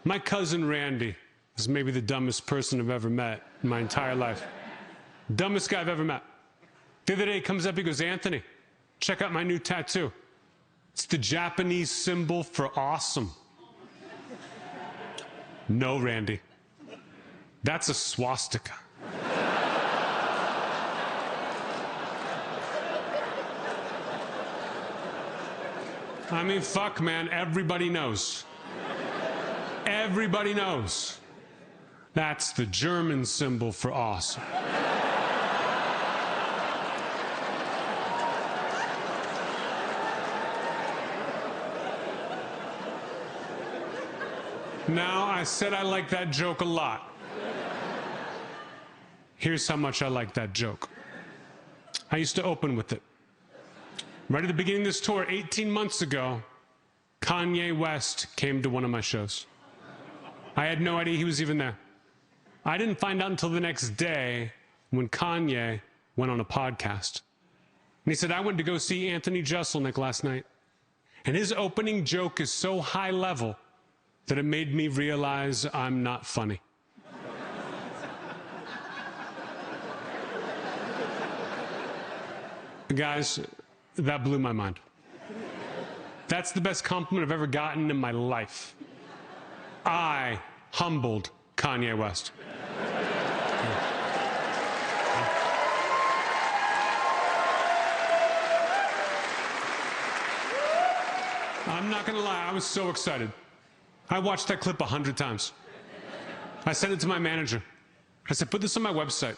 My cousin Randy is maybe the dumbest person I've ever met in my entire life. Dumbest guy I've ever met. The other day he comes up, he goes, Anthony, check out my new tattoo. It's the Japanese symbol for awesome. No, Randy. That's a swastika. I mean, fuck, man, everybody knows. Everybody knows. That's the German symbol for awesome. Now, I said I like that joke a lot. Here's how much I like that joke. I used to open with it. Right at the beginning of this tour, 18 months ago, Kanye West came to one of my shows. I had no idea he was even there. I didn't find out until the next day when Kanye went on a podcast. And he said, I went to go see Anthony Jeselnik last night. And his opening joke is so high level that it made me realize I'm not funny. Guys, that blew my mind. That's the best compliment I've ever gotten in my life. I humbled Kanye West. I'm not gonna lie, I was so excited. I watched that clip 100 times. I sent it to my manager. I said, put this on my website.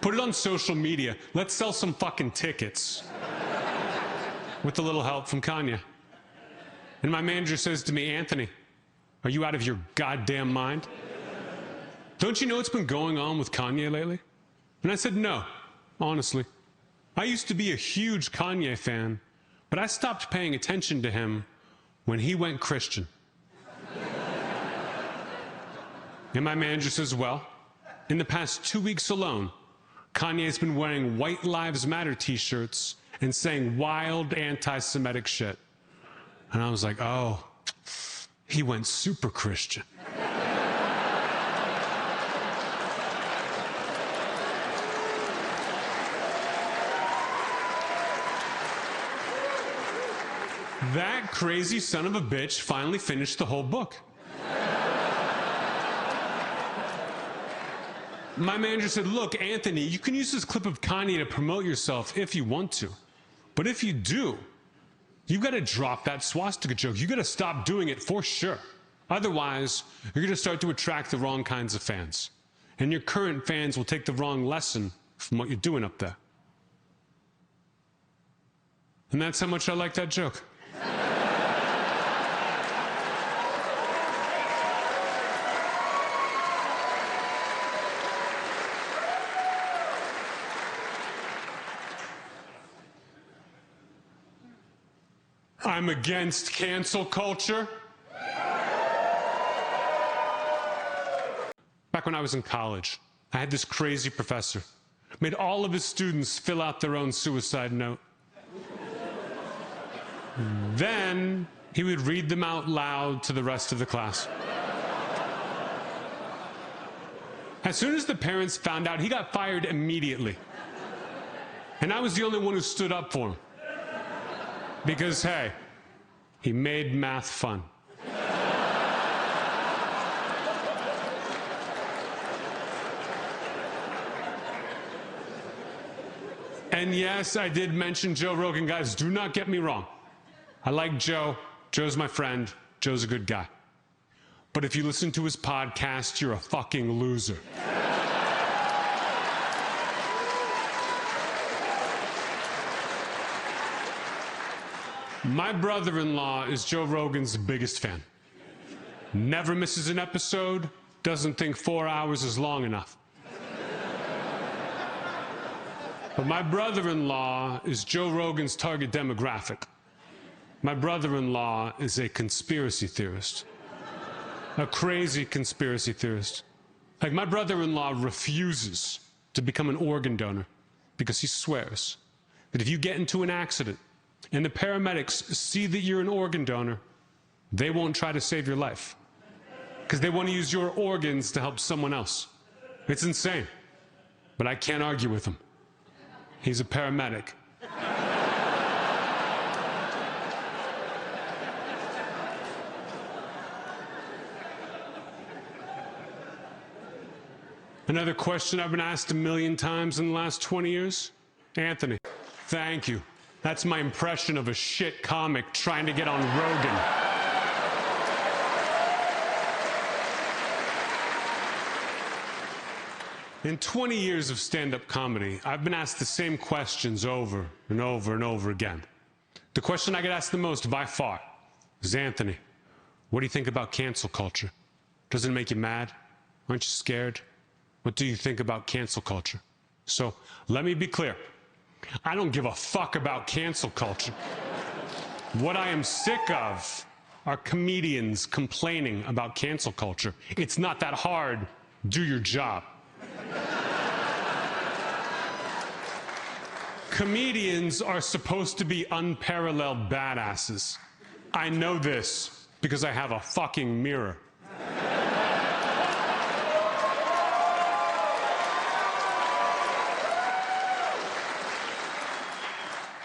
Put it on social media. Let's sell some fucking tickets. With a little help from Kanye. And my manager says to me, Anthony, are you out of your goddamn mind? Don't you know what's been going on with Kanye lately? And I said, no, honestly. I used to be a huge Kanye fan, but I stopped paying attention to him when he went Christian. And my manager says, well, in the past 2 weeks alone, Kanye's been wearing White Lives Matter t-shirts and saying wild anti-Semitic shit. And I was like, oh, he went super Christian. That crazy son of a bitch finally finished the whole book. My manager said, look, Anthony, you can use this clip of Kanye to promote yourself if you want to. But if you do, you gotta drop that swastika joke. You gotta stop doing it for sure. Otherwise, you're gonna start to attract the wrong kinds of fans. And your current fans will take the wrong lesson from what you're doing up there. And that's how much I like that joke. I'm against cancel culture. Back when I was in college, I had this crazy professor. Made all of his students fill out their own suicide note. Then he would read them out loud to the rest of the class. As soon as the parents found out, he got fired immediately. And I was the only one who stood up for him. Because, hey, he made math fun. And yes, I did mention Joe Rogan, guys. Do not get me wrong. I like Joe. Joe's my friend. Joe's a good guy. But if you listen to his podcast, you're a fucking loser. My brother-in-law is Joe Rogan's biggest fan. Never misses an episode, doesn't think 4 hours is long enough. But my brother-in-law is Joe Rogan's target demographic. My brother-in-law is a conspiracy theorist. A crazy conspiracy theorist. Like, my brother-in-law refuses to become an organ donor because he swears that if you get into an accident and the paramedics see that you're an organ donor, they won't try to save your life. because they want to use your organs to help someone else. It's insane. But I can't argue with him. He's a paramedic. Another question I've been asked 1,000,000 times in the last 20 years? Anthony, thank you. That's my impression of a shit comic trying to get on Rogan. In 20 years of stand-up comedy, I've been asked the same questions over and over and over again. The question I get asked the most by far is, Anthony, what do you think about cancel culture? Doesn't it make you mad? Aren't you scared? What do you think about cancel culture? So, let me be clear. I don't give a fuck about cancel culture. What I am sick of are comedians complaining about cancel culture. It's not that hard. Do your job. Comedians are supposed to be unparalleled badasses. I know this because I have a fucking mirror.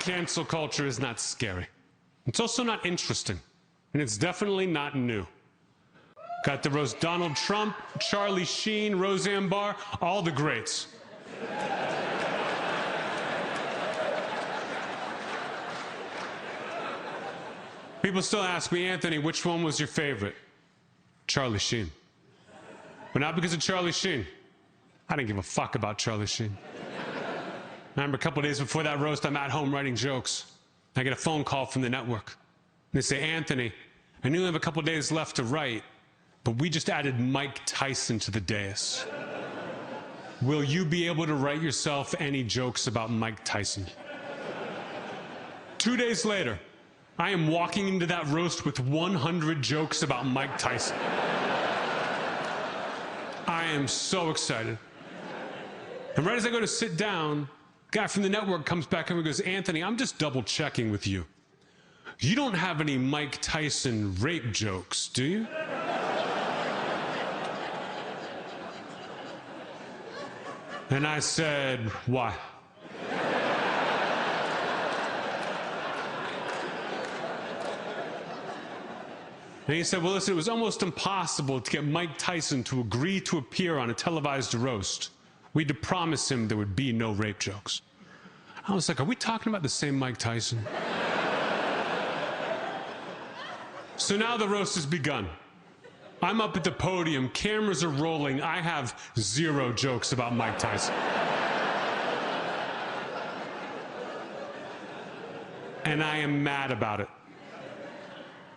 Cancel culture is not scary. It's also not interesting. And it's definitely not new. Got to roast Donald Trump, Charlie Sheen, Roseanne Barr, all the greats. People still ask me, Anthony, which one was your favorite? Charlie Sheen. But not because of Charlie Sheen. I didn't give a fuck about Charlie Sheen. I remember a couple days before that roast, I'm at home writing jokes. I get a phone call from the network. They say, Anthony, I knew you have a couple days left to write, but we just added Mike Tyson to the dais. Will you be able to write yourself any jokes about Mike Tyson? 2 days later, I am walking into that roast with 100 jokes about Mike Tyson. I am so excited. And right as I go to sit down, guy from the network comes back over and goes, Anthony, I'm just double checking with you. You don't have any Mike Tyson rape jokes, do you? And I said, why? And he said, well, listen, it was almost impossible to get Mike Tyson to agree to appear on a televised roast. We had to promise him there would be no rape jokes. I was like, are we talking about the same Mike Tyson? So now the roast has begun. I'm up at the podium, cameras are rolling, I have 0 jokes about Mike Tyson. And I am mad about it.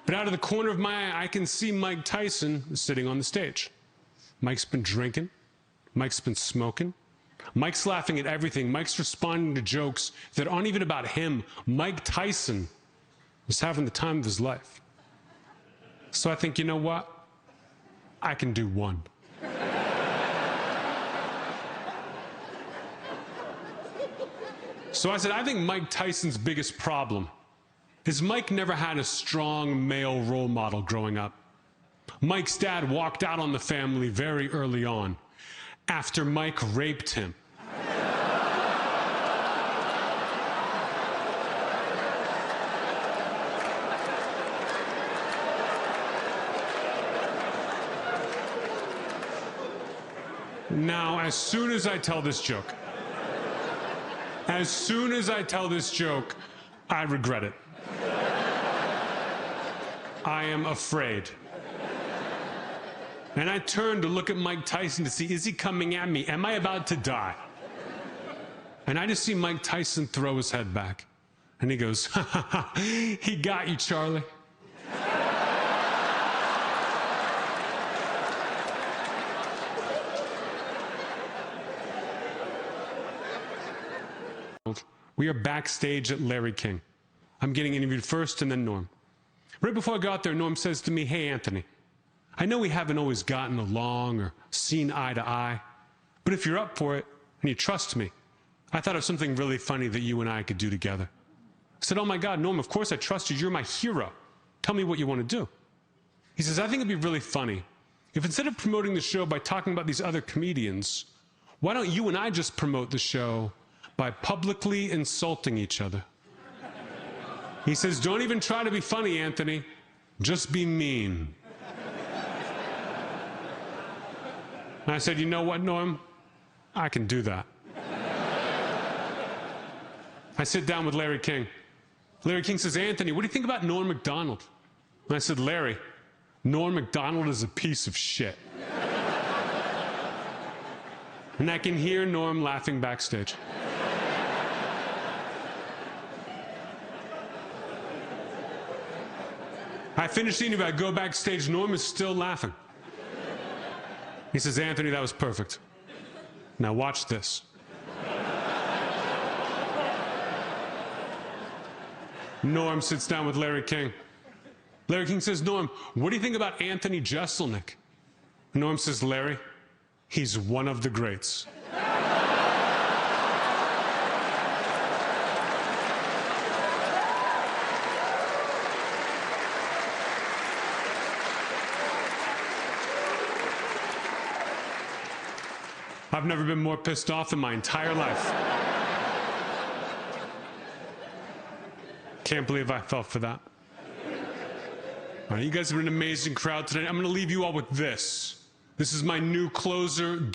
But out of the corner of my eye, I can see Mike Tyson sitting on the stage. Mike's been drinking. Mike's been smoking. Mike's laughing at everything. Mike's responding to jokes that aren't even about him. Mike Tyson is having the time of his life. So I think, you know what? I can do one. So I said, I think Mike Tyson's biggest problem is Mike never had a strong male role model growing up. Mike's dad walked out on the family very early on, after Mike raped him. Now, as soon as I tell this joke, I regret it. I am afraid. And I turn to look at Mike Tyson to see, is he coming at me? Am I about to die? And I just see Mike Tyson throw his head back. And he goes, ha ha ha, he got you, Charlie. We are backstage at Larry King. I'm getting interviewed first and then Norm. Right before I go out there, Norm says to me, hey, Anthony, I know we haven't always gotten along or seen eye to eye, but if you're up for it and you trust me, I thought of something really funny that you and I could do together. I said, oh my God, Norm, of course I trust you. You're my hero. Tell me what you want to do. He says, I think it'd be really funny if instead of promoting the show by talking about these other comedians, why don't you and I just promote the show by publicly insulting each other? He says, don't even try to be funny, Anthony. Just be mean. And I said, you know what, Norm? I can do that. I sit down with Larry King. Larry King says, Anthony, what do you think about Norm MacDonald? And I said, Larry, Norm MacDonald is a piece of shit. And I can hear Norm laughing backstage. I finished the interview, I go backstage, Norm is still laughing. He says, Anthony, that was perfect. Now watch this. Norm sits down with Larry King. Larry King says, Norm, what do you think about Anthony Jeselnik? Norm says, Larry, he's one of the greats. I've never been more pissed off in my entire life. Can't believe I fell for that. All right, you guys have been an amazing crowd tonight. I'm going to leave you all with this. This is my new closer.